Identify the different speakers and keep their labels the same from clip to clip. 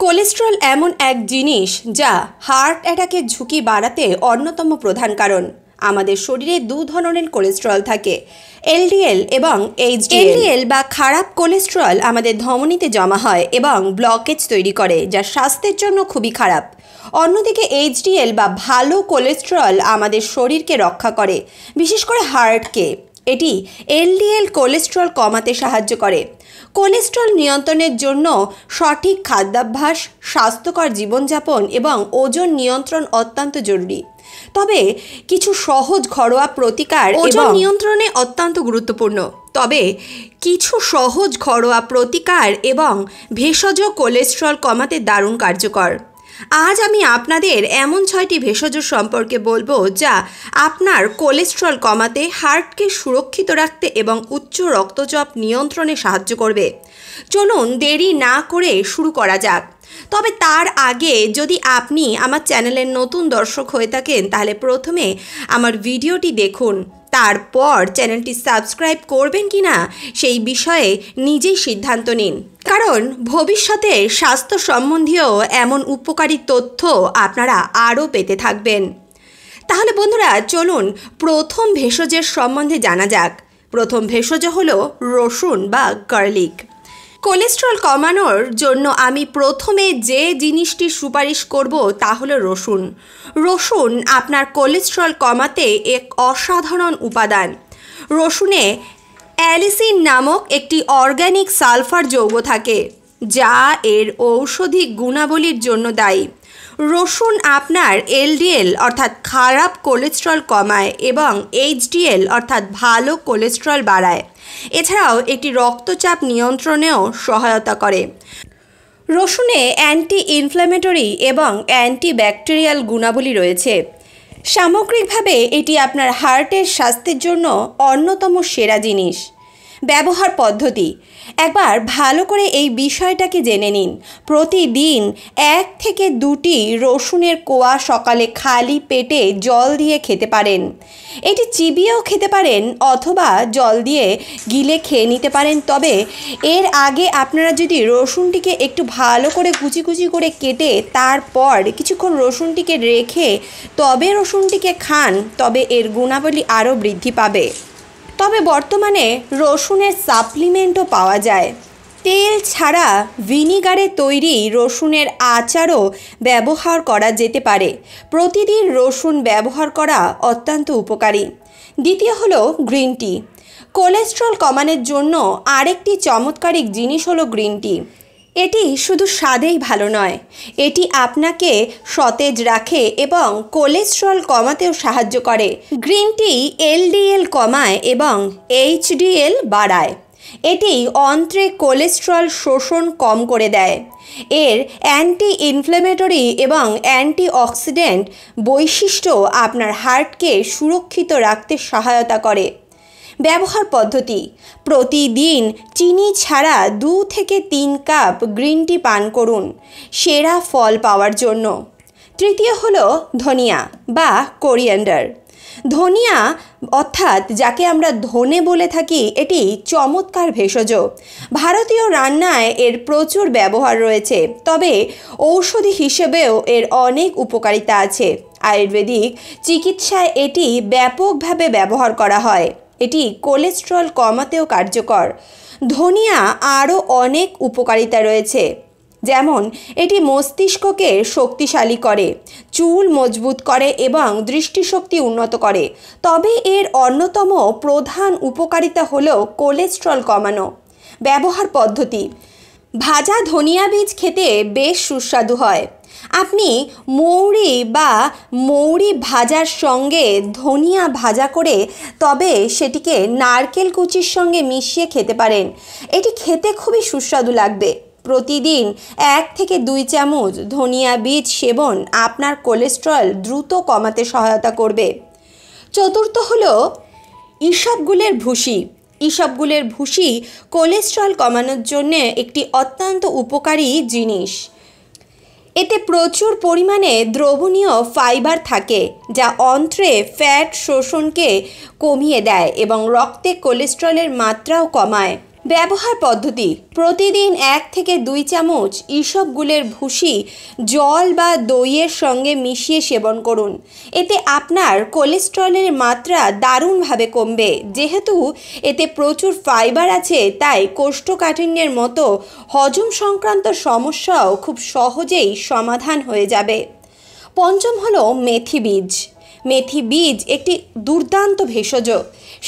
Speaker 1: Cholesterol এমন এক জিনিস যা হার্ট অ্যাটাকের ঝুঁকি বাড়াতে অন্যতম প্রধান কারণ। আমাদের শরীরে দু ধরনের কোলেস্ট্রল থাকে, এলডিএল এবং এইচডিএল। এলডিএল বা খারাপ কোলেস্ট্রল আমাদের ধমনীতে জমা হয় এবং ব্লকেজ তৈরি করে, যা স্বাস্থ্যের জন্য খুবই খারাপ। অন্যদিকে এইচডিএল বা ভালো কোলেস্ট্রল আমাদের শরীরকে রক্ষা করে, বিশেষ করে হার্টকে। এটি এলডিএল কোলেস্ট্রল কমাতে সাহায্য করে। কোলেস্ট্রল নিয়ন্ত্রণের জন্য সঠিক খাদ্যাভ্যাস, স্বাস্থ্যকর জীবনযাপন এবং ওজন নিয়ন্ত্রণ অত্যন্ত জরুরি। তবে কিছু সহজ ঘরোয়া প্রতিকার ওজন নিয়ন্ত্রণে অত্যন্ত গুরুত্বপূর্ণ। তবে কিছু সহজ ঘরোয়া প্রতিকার এবং ভেষজ কোলেস্ট্রল কমাতে দারুণ কার্যকর। আজ আমি আপনাদের এমন 6টি ভেষজ সম্পর্কে বলবো যা আপনার কোলেস্ট্রল কমাতে, হার্টকে সুরক্ষিত রাখতে এবং উচ্চ রক্তচাপ নিয়ন্ত্রণে সাহায্য করবে। চলুন দেরি না করে শুরু করা যাক। তবে তার আগে যদি আপনি আমার চ্যানেলের নতুন দর্শক হয়ে থাকেন, তাহলে প্রথমে আমার ভিডিওটি দেখুন, তারপর চ্যানেলটি সাবস্ক্রাইব করবেন কি না সেই বিষয়ে নিজেই সিদ্ধান্ত নিন। কারণ ভবিষ্যতে স্বাস্থ্য সম্বন্ধীয় এমন উপকারী তথ্য আপনারা আরও পেতে থাকবেন। তাহলে বন্ধুরা, চলুন প্রথম ভেষজের সম্বন্ধে জানা যাক। প্রথম ভেষজ হলো রসুন বা গার্লিক। কোলেস্ট্রল কমানোর জন্য আমি প্রথমে যে জিনিসটি সুপারিশ করব তা হলো রসুন। রসুন আপনার কোলেস্ট্রল কমাতে এক অসাধারণ উপাদান। রসুনে অ্যালিসিন নামক একটি অর্গ্যানিক সালফার যৌগ থাকে, যা এর ঔষধি গুণাবলীর জন্য দায়ী। রসুন আপনার এলডিএল অর্থাৎ খারাপ কোলেস্ট্রল কমায় এবং এইচডিএল অর্থাৎ ভালো কোলেস্ট্রল বাড়ায়। এছাড়াও এটি রক্তচাপ নিয়ন্ত্রণেও সহায়তা করে। রসুনে অ্যান্টি ইনফ্ল্যামেটরি এবং অ্যান্টিব্যাকটেরিয়াল গুণাবলী রয়েছে। সামগ্রিকভাবে এটি আপনার হার্টের স্বাস্থ্যের জন্য অন্যতম সেরা জিনিস। ব্যবহার পদ্ধতি একবার ভালো করে এই বিষয়টাকে জেনে নিন। প্রতিদিন 1 থেকে 2টি রসুনের কোয়া সকালে খালি পেটে জল দিয়ে খেতে পারেন। এটি চিবিয়েও খেতে পারেন অথবা জল দিয়ে গিলে খেয়ে নিতে পারেন। তবে এর আগে আপনারা যদি রসুনটিকে একটু ভালো করে কুচি কুচি করে কেটে তারপর কিছুক্ষণ রসুনটিকে রেখে তবে রসুনটিকে খান, তবে এর গুণাবলী আরও বৃদ্ধি পাবে। তবে বর্তমানে রসুনের সাপ্লিমেন্টও পাওয়া যায়। তেল ছাড়া ভিনিগারে তৈরি রসুনের আচারও ব্যবহার করা যেতে পারে। প্রতিদিন রসুন ব্যবহার করা অত্যন্ত উপকারী। দ্বিতীয় হলো গ্রিন টি। কোলেস্ট্রল কমানোর জন্য আরেকটি চমৎকারিক জিনিস হলো গ্রিন টি। এটি শুধু স্বাদেই ভালো নয়, এটি আপনাকে সতেজ রাখে এবং কোলেস্ট্রল কমাতেও সাহায্য করে। গ্রিন টি এলডিএল কমায় এবং এইচডিএল বাড়ায়। এটি অন্ত্রে কোলেস্ট্রল শোষণ কম করে দেয়। এর অ্যান্টি ইনফ্ল্যামেটরি এবং অ্যান্টিঅক্সিডেন্ট বৈশিষ্ট্য আপনার হার্টকে সুরক্ষিত রাখতে সহায়তা করে। ব্যবহার পদ্ধতি প্রতিদিন চিনি ছাড়া 2 থেকে 3 কাপ গ্রিন টি পান করুন সেরা ফল পাওয়ার জন্য। তৃতীয় হলো ধনিয়া বা কোরিয়ান্ডার। ধনিয়া অর্থাৎ যাকে আমরা ধনে বলে থাকি, এটি চমৎকার ভেষজ। ভারতীয় রান্নায় এর প্রচুর ব্যবহার রয়েছে, তবে ঔষধি হিসেবেও এর অনেক উপকারিতা আছে। আয়ুর্বেদিক চিকিৎসায় এটি ব্যাপকভাবে ব্যবহার করা হয়। এটি কোলেস্ট্রল কমাতেও কার্যকর। ধনিয়া আরও অনেক উপকারিতা রয়েছে, যেমন এটি মস্তিষ্ককে শক্তিশালী করে, চুল মজবুত করে এবং দৃষ্টিশক্তি উন্নত করে। তবে এর অন্যতম প্রধান উপকারিতা হলো কোলেস্ট্রল কমানো। ব্যবহার পদ্ধতি ভাজা ধনিয়া বীজ খেতে বেশ সুস্বাদু হয়। আপনি মৌরি ভাজার সঙ্গে ধনিয়া ভাজা করে তবে সেটিকে নারকেল কুচির সঙ্গে মিশিয়ে খেতে পারেন। এটি খেতে খুবই সুস্বাদু লাগবে। প্রতিদিন 1 থেকে 2 চামচ ধনিয়া বীজ সেবন আপনার কোলেস্ট্রল দ্রুত কমাতে সহায়তা করবে। চতুর্থ হলো ইসবগুলের ভুসি। ইসবগুলের ভুসি কোলেস্ট্রল কমানোর জন্য একটি অত্যন্ত উপকারী জিনিস। এতে প্রচুর পরিমাণে দ্রবণীয় ফাইবার থাকে, যা অন্ত্রে ফ্যাট শোষণকে কমিয়ে দেয় এবং রক্তে কোলেস্ট্রলের মাত্রাও কমায়। ব্যবহার পদ্ধতি: প্রতিদিন 1 থেকে 2 চামচ ইসবগুলের ভুসি জল বা দইয়ের সঙ্গে মিশিয়ে সেবন করুন। এতে আপনার কোলেস্টেরলের মাত্রা দারুণভাবে কমবে। যেহেতু এতে প্রচুর ফাইবার আছে, তাই কোষ্ঠকাঠিন্যের মতো হজম সংক্রান্ত সমস্যাও খুব সহজেই সমাধান হয়ে যাবে। পঞ্চম হলো মেথি বীজ। মেথি বীজ একটি দুর্দান্ত ভেষজ।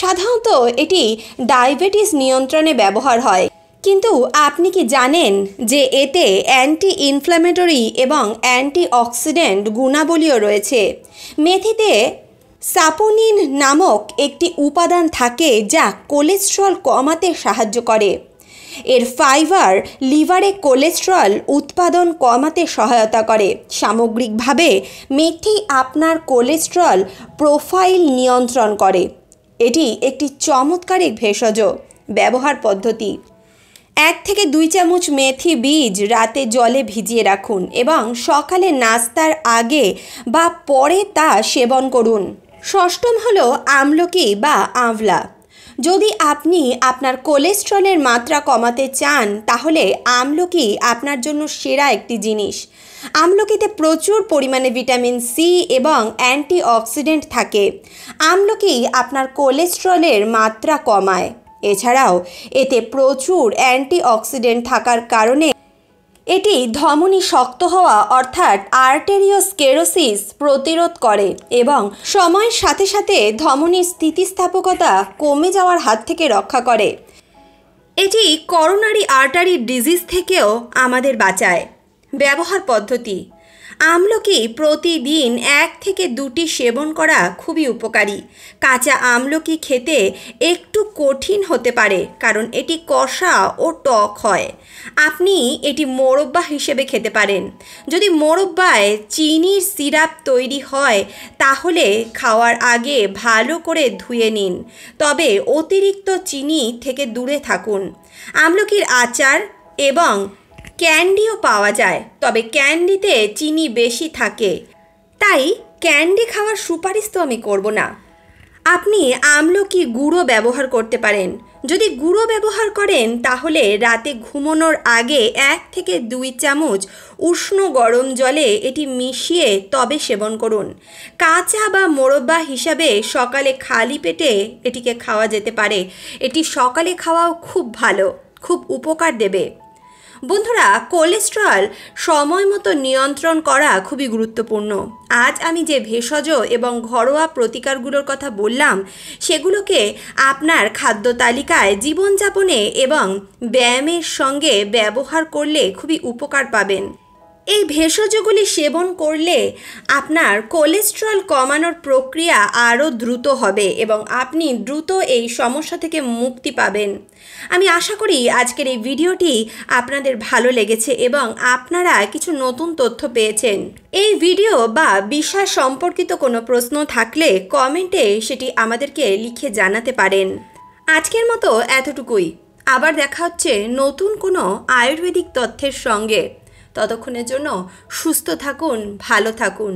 Speaker 1: সাধারণত এটি ডায়াবেটিস নিয়ন্ত্রণে ব্যবহার হয়, কিন্তু আপনি কি জানেন যে এতে অ্যান্টি ইনফ্ল্যামেটরি এবং অ্যান্টিঅক্সিডেন্ট গুণাবলীও রয়েছে? মেথিতে সাপোনিন নামক একটি উপাদান থাকে যা কোলেস্টেরল কমাতে সাহায্য করে। এর ফাইবার লিভারে কোলেস্টেরল উৎপাদন কমাতে সহায়তা করে। সামগ্রিকভাবে মেথি আপনার কোলেস্টেরল প্রোফাইল নিয়ন্ত্রণ করে। এটি একটি চমৎকার ভেষজ। ব্যবহার পদ্ধতি: 1 থেকে 2 চামচ মেথি বীজ রাতে জলে ভিজিয়ে রাখুন এবং সকালে নাস্তার আগে বা পরে তা সেবন করুন। ষষ্ঠম হলো আমলকি বা আঁওলা। যদি আপনি আপনার কোলেস্টেরলের মাত্রা কমাতে চান, তাহলে আমলকি আপনার জন্য সেরা একটি জিনিস। আমলকিতে প্রচুর পরিমাণে ভিটামিন সি এবং অ্যান্টিঅক্সিডেন্ট থাকে। আমলকি আপনার কোলেস্টেরলের মাত্রা কমায়। এছাড়াও এতে প্রচুর অ্যান্টিঅক্সিডেন্ট থাকার কারণে এটি ধমনী শক্ত হওয়া অর্থাৎ আর্টেরিওস্ক্লেরোসিস প্রতিরোধ করে এবং সময়ের সাথে সাথে ধমনীর স্থিতিস্থাপকতা কমে যাওয়ার হাত থেকে রক্ষা করে। এটি করোনারি আর্টারি ডিজিজ থেকেও আমাদের বাঁচায়। ব্যবহার পদ্ধতি: আমলকি প্রতিদিন 1 থেকে 2টি সেবন করা খুবই উপকারী। কাঁচা আমলকি খেতে একটু কঠিন হতে পারে কারণ এটি কষা ও টক হয়। আপনি এটি মোরব্বা হিসেবে খেতে পারেন। যদি মোরব্বায় চিনির সিরাপ তৈরি হয়, তাহলে খাওয়ার আগে ভালো করে ধুয়ে নিন। তবে অতিরিক্ত চিনি থেকে দূরে থাকুন। আমলকির আচার এবং ক্যান্ডিও পাওয়া যায়, তবে ক্যান্ডিতে চিনি বেশি থাকে, তাই ক্যান্ডি খাওয়ার সুপারিশ তো আমি করব না। আপনি আমলকি গুঁড়ো ব্যবহার করতে পারেন। যদি গুঁড়ো ব্যবহার করেন, তাহলে রাতে ঘুমানোর আগে 1 থেকে 2 চামচ উষ্ণ গরম জলে এটি মিশিয়ে তবে সেবন করুন। কাঁচা বা মোরব্বা হিসাবে সকালে খালি পেটে এটিকে খাওয়া যেতে পারে। এটি সকালে খাওয়াও খুব ভালো, খুব উপকার দেবে। বন্ধুরা, কোলেস্টেরল সময় মতো নিয়ন্ত্রণ করা খুবই গুরুত্বপূর্ণ। আজ আমি যে ভেষজ এবং ঘরোয়া প্রতিকারগুলোর কথা বললাম, সেগুলোকে আপনার খাদ্য তালিকায় জীবনযাপনে এবং ব্যায়ামের সঙ্গে ব্যবহার করলে খুবই উপকার পাবেন। এই ভেষজগুলি সেবন করলে আপনার কোলেস্টেরল কমানোর প্রক্রিয়া আরও দ্রুত হবে এবং আপনি দ্রুত এই সমস্যা থেকে মুক্তি পাবেন। আমি আশা করি আজকের এই ভিডিওটি আপনাদের ভালো লেগেছে এবং আপনারা কিছু নতুন তথ্য পেয়েছেন। এই ভিডিও বা বিষয় সম্পর্কিত কোনো প্রশ্ন থাকলে কমেন্টে সেটি আমাদেরকে লিখে জানাতে পারেন। আজকের মতো এতটুকুই। আবার দেখা হচ্ছে নতুন কোনো আয়ুর্বেদিক তথ্যের সঙ্গে। ততক্ষণের জন্য সুস্থ থাকুন, ভালো থাকুন।